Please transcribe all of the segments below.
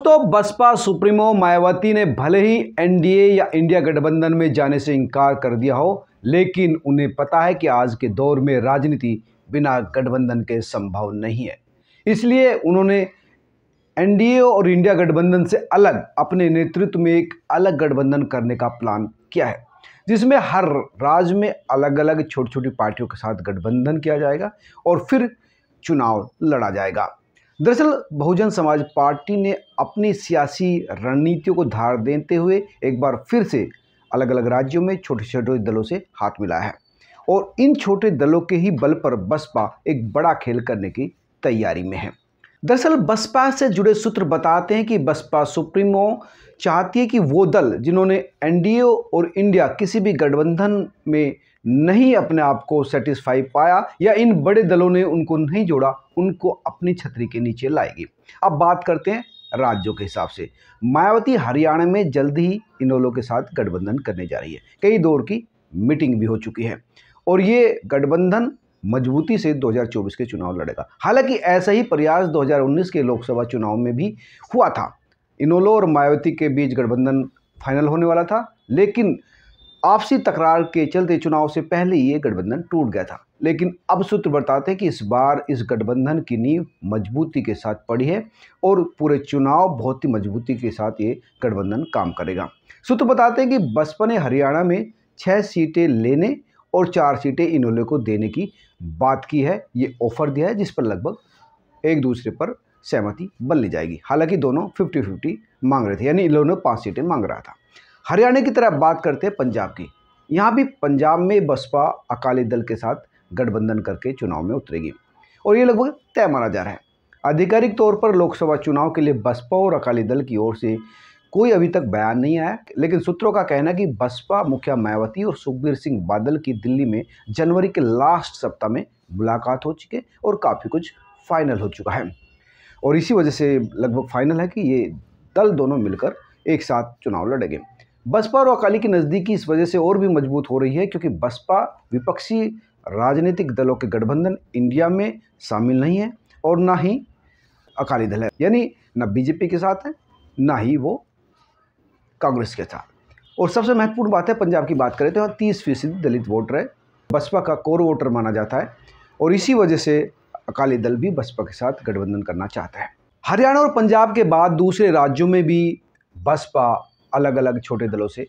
दोस्तों, बसपा सुप्रीमो मायावती ने भले ही एनडीए या इंडिया गठबंधन में जाने से इनकार कर दिया हो, लेकिन उन्हें पता है कि आज के दौर में राजनीति बिना गठबंधन के संभव नहीं है। इसलिए उन्होंने एनडीए और इंडिया गठबंधन से अलग अपने नेतृत्व में एक अलग गठबंधन करने का प्लान किया है, जिसमें हर राज्य में अलग अलग छोटी छोटी पार्टियों के साथ गठबंधन किया जाएगा और फिर चुनाव लड़ा जाएगा। दरअसल बहुजन समाज पार्टी ने अपनी सियासी रणनीतियों को धार देते हुए एक बार फिर से अलग अलग राज्यों में छोटे छोटे दलों से हाथ मिलाया है और इन छोटे दलों के ही बल पर बसपा एक बड़ा खेल करने की तैयारी में है। दरअसल बसपा से जुड़े सूत्र बताते हैं कि बसपा सुप्रीमो चाहती है कि वो दल जिन्होंने एनडीए और इंडिया किसी भी गठबंधन में नहीं अपने आप को सेटिस्फाई पाया या इन बड़े दलों ने उनको नहीं जोड़ा, उनको अपनी छतरी के नीचे लाएगी। अब बात करते हैं राज्यों के हिसाब से। मायावती हरियाणा में जल्द ही इनेलो के साथ गठबंधन करने जा रही है। कई दौर की मीटिंग भी हो चुकी है और ये गठबंधन मजबूती से 2024 के चुनाव लड़ेगा। हालांकि ऐसा ही प्रयास 2019 के लोकसभा चुनाव में भी हुआ था। इनेलो और मायावती के बीच गठबंधन फाइनल होने वाला था, लेकिन आपसी तकरार के चलते चुनाव से पहले ही ये गठबंधन टूट गया था। लेकिन अब सूत्र बताते हैं कि इस बार इस गठबंधन की नींव मजबूती के साथ पड़ी है और पूरे चुनाव बहुत ही मजबूती के साथ ये गठबंधन काम करेगा। सूत्र बताते हैं कि बसपा ने हरियाणा में 6 सीटें लेने और 4 सीटें इनेलो को देने की बात की है। ये ऑफर दिया है जिस पर लगभग एक दूसरे पर सहमति बन ली जाएगी। हालांकि दोनों 50-50 मांग रहे थे, यानी इनेलो ने 5 सीटें मांग रहा था। हरियाणा की तरह बात करते हैं पंजाब की। यहाँ भी पंजाब में बसपा अकाली दल के साथ गठबंधन करके चुनाव में उतरेगी और ये लगभग तय माना जा रहा है। आधिकारिक तौर पर लोकसभा चुनाव के लिए बसपा और अकाली दल की ओर से कोई अभी तक बयान नहीं आया, लेकिन सूत्रों का कहना है कि बसपा मुखिया मायावती और सुखबीर सिंह बादल की दिल्ली में जनवरी के लास्ट सप्ताह में मुलाकात हो चुकी है और काफ़ी कुछ फाइनल हो चुका है और इसी वजह से लगभग फाइनल है कि ये दल दोनों मिलकर एक साथ चुनाव लड़ेंगे। बसपा और अकाली की नज़दीकी इस वजह से और भी मजबूत हो रही है क्योंकि बसपा विपक्षी राजनीतिक दलों के गठबंधन इंडिया में शामिल नहीं है और ना ही अकाली दल है, यानी ना बीजेपी के साथ है ना ही वो कांग्रेस के साथ। और सबसे महत्वपूर्ण बात है, पंजाब की बात करें तो 30% दलित वोटर है, बसपा का कोर वोटर माना जाता है और इसी वजह से अकाली दल भी बसपा के साथ गठबंधन करना चाहता है। हरियाणा और पंजाब के बाद दूसरे राज्यों में भी बसपा अलग अलग छोटे दलों से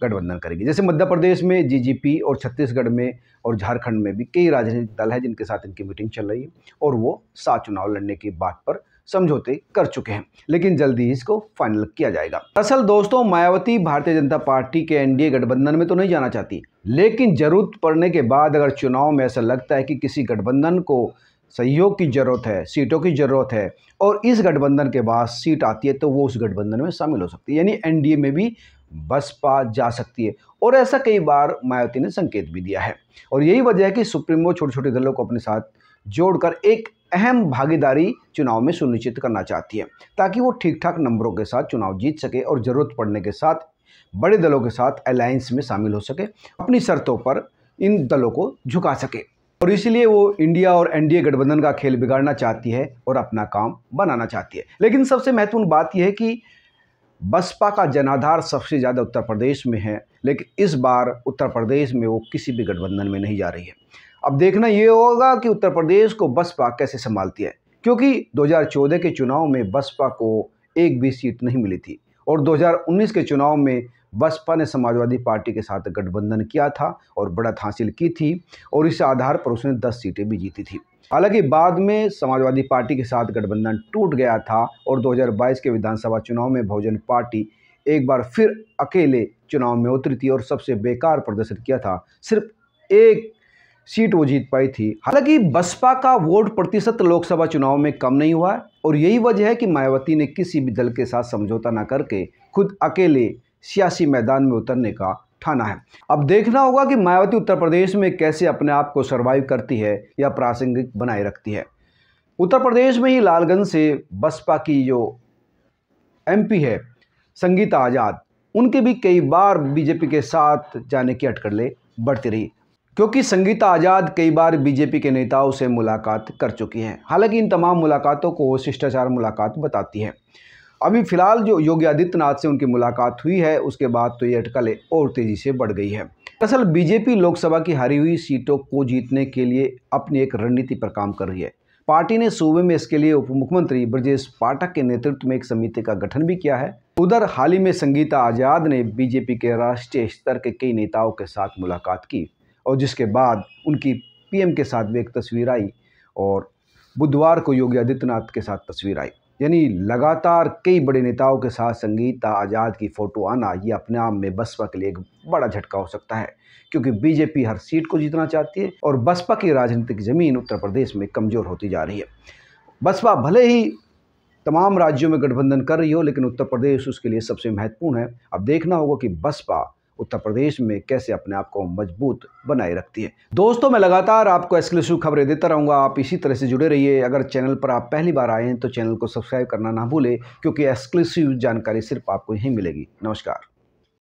गठबंधन करेगी। जैसे मध्य प्रदेश में जीजीपी और छत्तीसगढ़ में और झारखंड में भी कई राजनीतिक दल हैं जिनके साथ इनकी मीटिंग चल रही है और वो साथ चुनाव लड़ने की बात पर समझौते कर चुके हैं, लेकिन जल्दी ही इसको फाइनल किया जाएगा। दरअसल दोस्तों, मायावती भारतीय जनता पार्टी के एनडीए गठबंधन में तो नहीं जाना चाहती, लेकिन जरूरत पड़ने के बाद अगर चुनाव में ऐसा लगता है कि किसी गठबंधन को सहयोग की जरूरत है, सीटों की जरूरत है और इस गठबंधन के बाद सीट आती है तो वो उस गठबंधन में शामिल हो सकती है, यानी एनडीए में भी बसपा जा सकती है और ऐसा कई बार मायावती ने संकेत भी दिया है। और यही वजह है कि सुप्रीमो छोटे छोटे दलों को अपने साथ जोड़कर एक अहम भागीदारी चुनाव में सुनिश्चित करना चाहती है ताकि वो ठीक ठाक नंबरों के साथ चुनाव जीत सके और ज़रूरत पड़ने के साथ बड़े दलों के साथ अलायंस में शामिल हो सके, अपनी शर्तों पर इन दलों को झुका सके। और इसलिए वो इंडिया और एनडीए गठबंधन का खेल बिगाड़ना चाहती है और अपना काम बनाना चाहती है। लेकिन सबसे महत्वपूर्ण बात यह है कि बसपा का जनाधार सबसे ज़्यादा उत्तर प्रदेश में है, लेकिन इस बार उत्तर प्रदेश में वो किसी भी गठबंधन में नहीं जा रही है। अब देखना ये होगा कि उत्तर प्रदेश को बसपा कैसे संभालती है, क्योंकि 2014 के चुनाव में बसपा को एक भी सीट नहीं मिली थी और 2019 के चुनाव में बसपा ने समाजवादी पार्टी के साथ गठबंधन किया था और बढ़त हासिल की थी और इस आधार पर उसने 10 सीटें भी जीती थी। हालांकि बाद में समाजवादी पार्टी के साथ गठबंधन टूट गया था और 2022 के विधानसभा चुनाव में बहुजन पार्टी एक बार फिर अकेले चुनाव में उतरी थी और सबसे बेकार प्रदर्शन किया था। सिर्फ एक सीट वो जीत पाई थी। हालांकि बसपा का वोट प्रतिशत लोकसभा चुनाव में कम नहीं हुआ है और यही वजह है कि मायावती ने किसी भी दल के साथ समझौता न करके खुद अकेले सियासी मैदान में उतरने का ठाना है। अब देखना होगा कि मायावती उत्तर प्रदेश में कैसे अपने आप को सर्वाइव करती है या प्रासंगिक बनाए रखती है। उत्तर प्रदेश में ही लालगंज से बसपा की जो एमपी है संगीता आज़ाद, उनके भी कई बार बीजेपी के साथ जाने की अटकलें बढ़ती रही क्योंकि संगीता आज़ाद कई बार बीजेपी के नेताओं से मुलाकात कर चुकी हैं। हालांकि इन तमाम मुलाकातों को शिष्टाचार मुलाकात बताती है। अभी फिलहाल जो योगी आदित्यनाथ से उनकी मुलाकात हुई है, उसके बाद तो ये अटकलें और तेजी से बढ़ गई है। दरअसल बीजेपी लोकसभा की हारी हुई सीटों को जीतने के लिए अपनी एक रणनीति पर काम कर रही है। पार्टी ने सूबे में इसके लिए उप मुख्यमंत्री ब्रजेश पाठक के नेतृत्व में एक समिति का गठन भी किया है। उधर हाल ही में संगीता आजाद ने बीजेपी के राष्ट्रीय स्तर के कई नेताओं के साथ मुलाकात की और जिसके बाद उनकी पीएम के साथ भी एक तस्वीर आई और बुधवार को योगी आदित्यनाथ के साथ तस्वीर आई। यानी लगातार कई बड़े नेताओं के साथ संगीता आज़ाद की फ़ोटो आना ये अपने आप में बसपा के लिए एक बड़ा झटका हो सकता है, क्योंकि बीजेपी हर सीट को जीतना चाहती है और बसपा की राजनीतिक ज़मीन उत्तर प्रदेश में कमज़ोर होती जा रही है। बसपा भले ही तमाम राज्यों में गठबंधन कर रही हो, लेकिन उत्तर प्रदेश उसके लिए सबसे महत्वपूर्ण है। अब देखना होगा कि बसपा उत्तर प्रदेश में कैसे अपने आप को मजबूत बनाए रखती है। दोस्तों, मैं लगातार आपको एक्सक्लूसिव खबरें देता रहूँगा, आप इसी तरह से जुड़े रहिए। अगर चैनल पर आप पहली बार आए हैं तो चैनल को सब्सक्राइब करना ना भूलें, क्योंकि एक्सक्लूसिव जानकारी सिर्फ आपको यहीं मिलेगी। नमस्कार।